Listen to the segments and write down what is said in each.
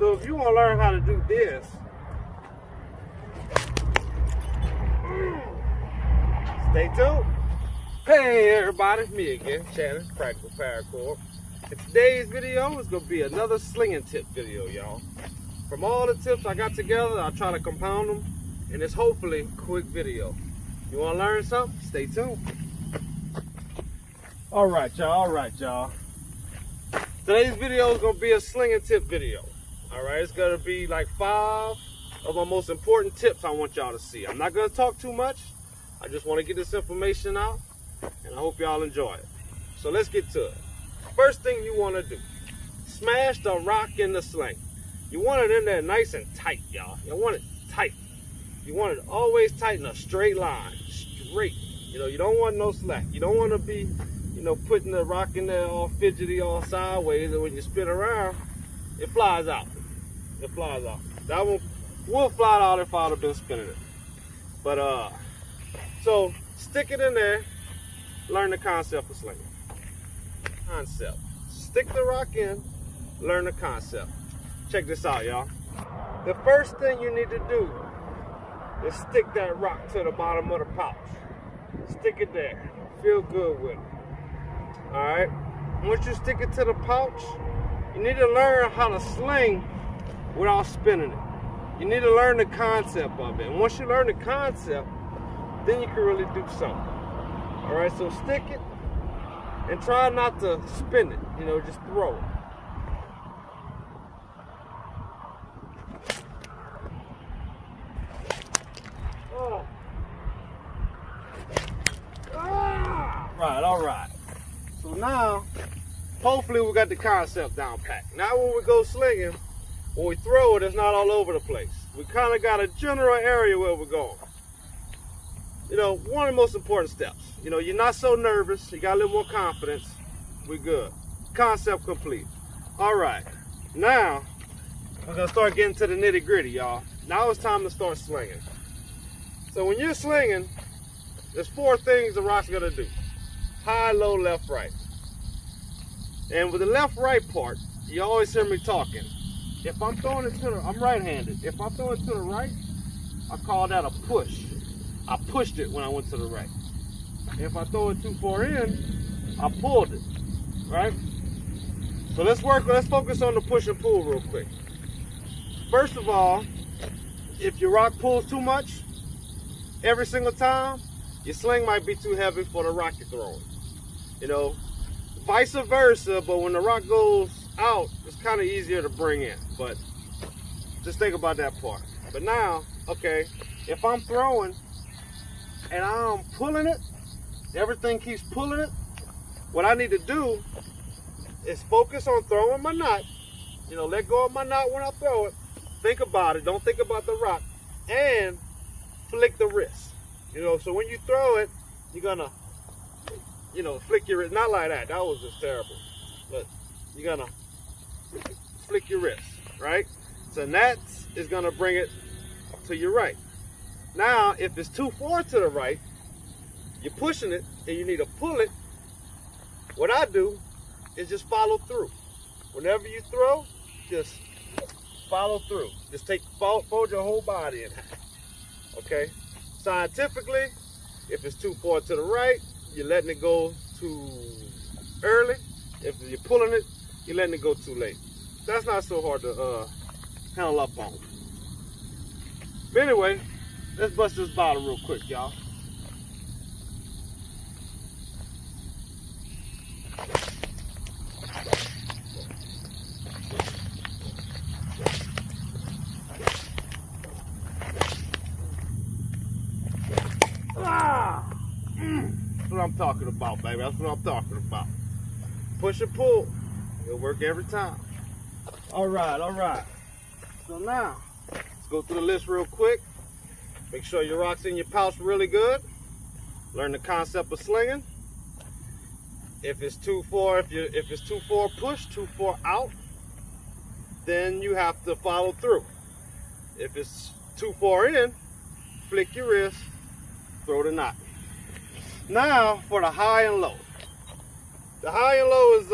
So if you want to learn how to do this, stay tuned. Hey everybody, me again, Shannon, Practical Paracord. And today's video is going to be another slinging tip video, y'all. From all the tips I got together, I'll try to compound them, and it's hopefully a quick video. You want to learn something? Stay tuned. Alright y'all. Today's video is going to be a slinging tip video. Alright, it's going to be like 5 of my most important tips I want y'all to see. I'm not going to talk too much. I just want to get this information out, and I hope y'all enjoy it. So let's get to it. First thing you want to do, smash the rock in the sling. You want it in there nice and tight, y'all. You want it tight. You want it always tight in a straight line, straight. You don't want no slack. You don't want to be, putting the rock in there all fidgety, all sideways, and when you spin around, it flies out. It flies out. That one will fly out if I'd have been spinning it. But so stick it in there. Learn the concept of slinging. Concept. Stick the rock in. Learn the concept. Check this out, y'all. The first thing you need to do is stick that rock to the bottom of the pouch. Stick it there. Feel good with it. Alright? Once you stick it to the pouch, you need to learn how to sling without spinning it. You need to learn the concept of it. And once you learn the concept, then you can really do something. Alright, so stick it and try not to spin it. Just throw it. Alright. So now, hopefully we got the concept down packed. Now when we go slinging, when we throw it, it's not all over the place. We kind of got a general area where we're going. One of the most important steps. You're not so nervous. You got a little more confidence. We're good. Concept complete. Alright. Now, we're going to start getting to the nitty gritty, y'all. Now it's time to start slinging. So when you're slinging, there's 4 things the rock's going to do. High, low, left, right. And with the left-right part, you always hear me talking. If I'm throwing it I'm right-handed. If I throw it to the right, I call that a push. I pushed it when I went to the right. If I throw it too far in, I pulled it, right? So let's focus on the push and pull real quick. First of all, if your rock pulls too much, every single time, your sling might be too heavy for the rock you're throwing. Vice versa, but when the rock goes out, it's kind of easier to bring in. But just think about that part. But now, okay, if I'm throwing and I'm pulling it, everything keeps pulling it, what I need to do is focus on throwing my knot. Let go of my knot when I throw it. Think about it. Don't think about the rock. And flick the wrist. So when you throw it, you're gonna, flick your wrist. Not like that. That was just terrible. But you're gonna flick your wrist, right? So that is gonna bring it to your right. Now, if it's too far to the right, you're pushing it and you need to pull it. What I do is just follow through. Whenever you throw, just follow through. Just fold your whole body in half. Okay? Scientifically, if it's too far to the right, you're letting it go too early. If you're pulling it, you're letting it go too late. That's not so hard to handle up on. But anyway, let's bust this bottle real quick, y'all. That's what I'm talking about, baby. That's what I'm talking about. Push and pull. It'll work every time. Alright. So now, let's go through the list real quick. Make sure your rock's in your pouch really good. Learn the concept of slinging. If it's too far, if it's too far push, too far out, then you have to follow through. If it's too far in, flick your wrist, throw the knot. Now for the high and low. The high and low is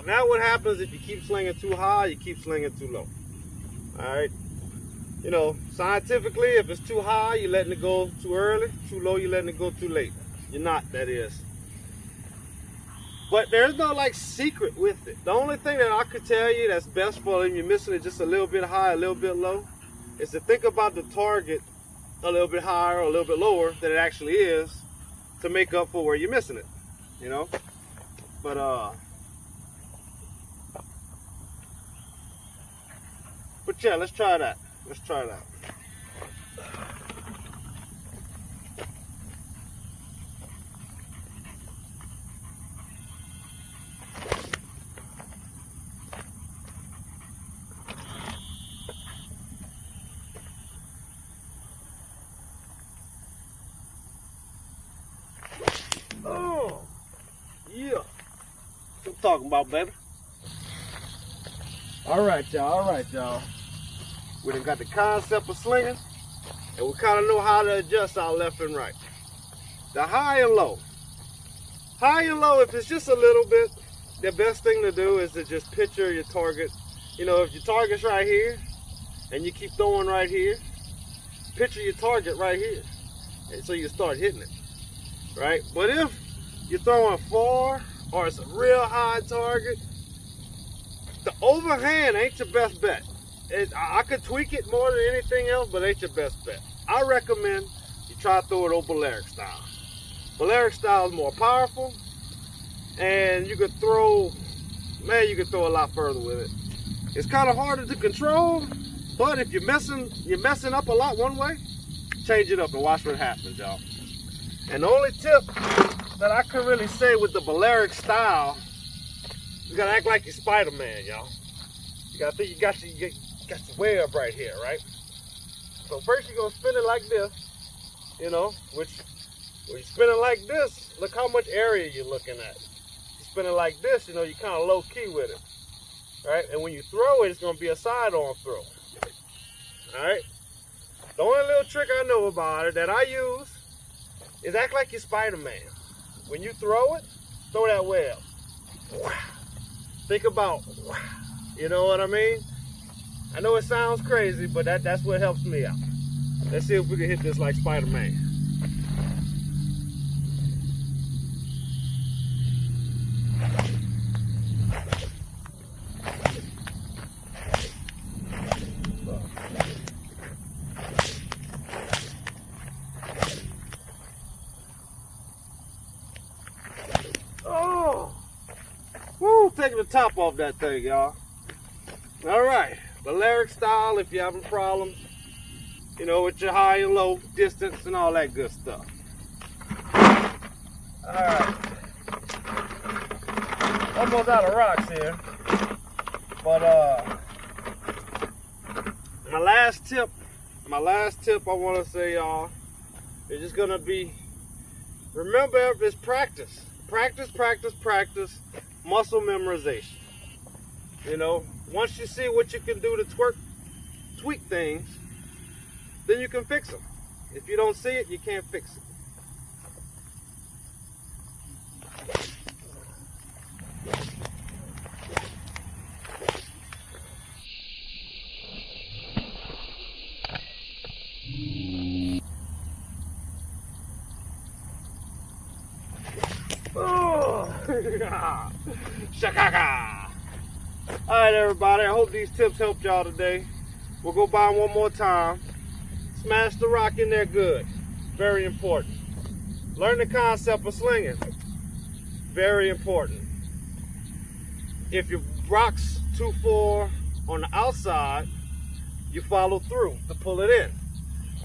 now what happens if you keep slinging too high, you keep slinging too low. All right. You know, scientifically, if it's too high, you're letting it go too early. Too low, you're letting it go too late. You're not, that is. But there's no like secret with it. The only thing that I could tell you that's best for when you're missing it just a little bit high, a little bit low, is to think about the target a little bit higher or a little bit lower than it actually is to make up for where you're missing it, you know? But yeah, let's try that. Let's try that. Oh, yeah. What I'm talking about, baby. All right, y'all. We done got the concept of slinging, and we kind of know how to adjust our left and right. The high and low. High and low, if it's just a little bit, the best thing to do is to just picture your target. You know, if your target's right here, and you keep throwing right here, picture your target right here. And so you start hitting it, right? But if you're throwing far, or it's a real high target, the overhand ain't your best bet. I could tweak it more than anything else, but it ain't your best bet. I recommend you try to throw it old Balearic style. Balearic style is more powerful, and you could throw, man, you could throw a lot further with it. It's kind of harder to control, but if you're messing up a lot one way, change it up and watch what happens, y'all. And the only tip that I could really say with the Balearic style, you gotta act like you're Spider-Man, y'all. You gotta think you got your web right here, right? So first you're gonna spin it like this, you know, which when you spin it like this, look how much area you're looking at. You spin it like this, you know, you're kind of low key with it, right? And when you throw it, it's gonna be a side-on throw, all right? The only little trick I know about it that I use is act like you're Spider-Man. When you throw it, throw that web. Think about, you know what I mean? I know it sounds crazy, but that's what helps me out. Let's see if we can hit this like Spider-Man. Oh! Woo! Taking the top off that thing, y'all. All right. Balearic style, if you're having problems, you know, with your high and low distance and all that good stuff. All right. Almost out of rocks here. But my last tip I want to say, y'all, is just gonna be, remember, it's practice. Practice, muscle memorization. You know, once you see what you can do to tweak things, then you can fix them. If you don't see it, you can't fix it. Oh, shakaka. All right, everybody, I hope these tips helped y'all today. We'll go by them one more time. Smash the rock in there good. Very important. Learn the concept of slinging. Very important. If your rock's too far on the outside, you follow through to pull it in.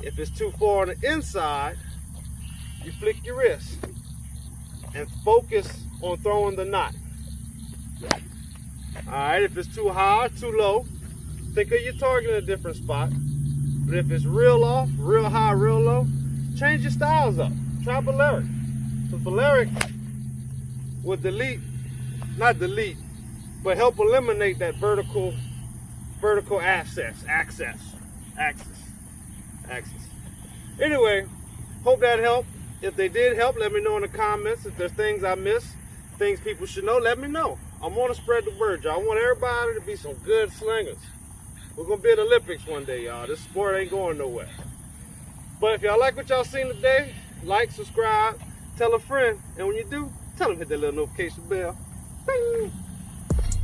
If it's too far on the inside, you flick your wrist and focus on throwing the knot. All right, if it's too high or too low, think of your target in a different spot. But if it's real off, real high, real low, change your styles up. Try Balearic. Because Balearic will not delete, but help eliminate that vertical axis. Anyway, hope that helped. If they did help, let me know in the comments. If there's things I missed, things people should know, let me know. I want to spread the word, y'all. I want everybody to be some good slingers. We're gonna be in the Olympics one day, y'all. This sport ain't going nowhere. But if y'all like what y'all seen today, like, subscribe, tell a friend, and when you do, tell them hit that little notification bell. Bing!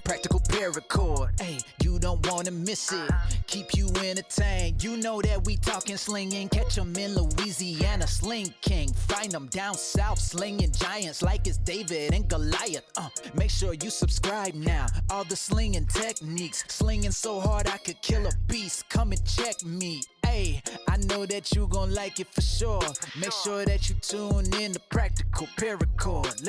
Practical paracord, hey, you don't wanna miss it. Keep you entertained, you know that we talking slinging. Catch 'em in Louisiana, Sling King. Find 'em down south, slinging giants like it's David and Goliath. Make sure you subscribe now. All the slinging techniques, slinging so hard I could kill a beast. Come and check me. Hey, I know that you gon' like it for sure. Make sure that you tune in to Practical Paracord.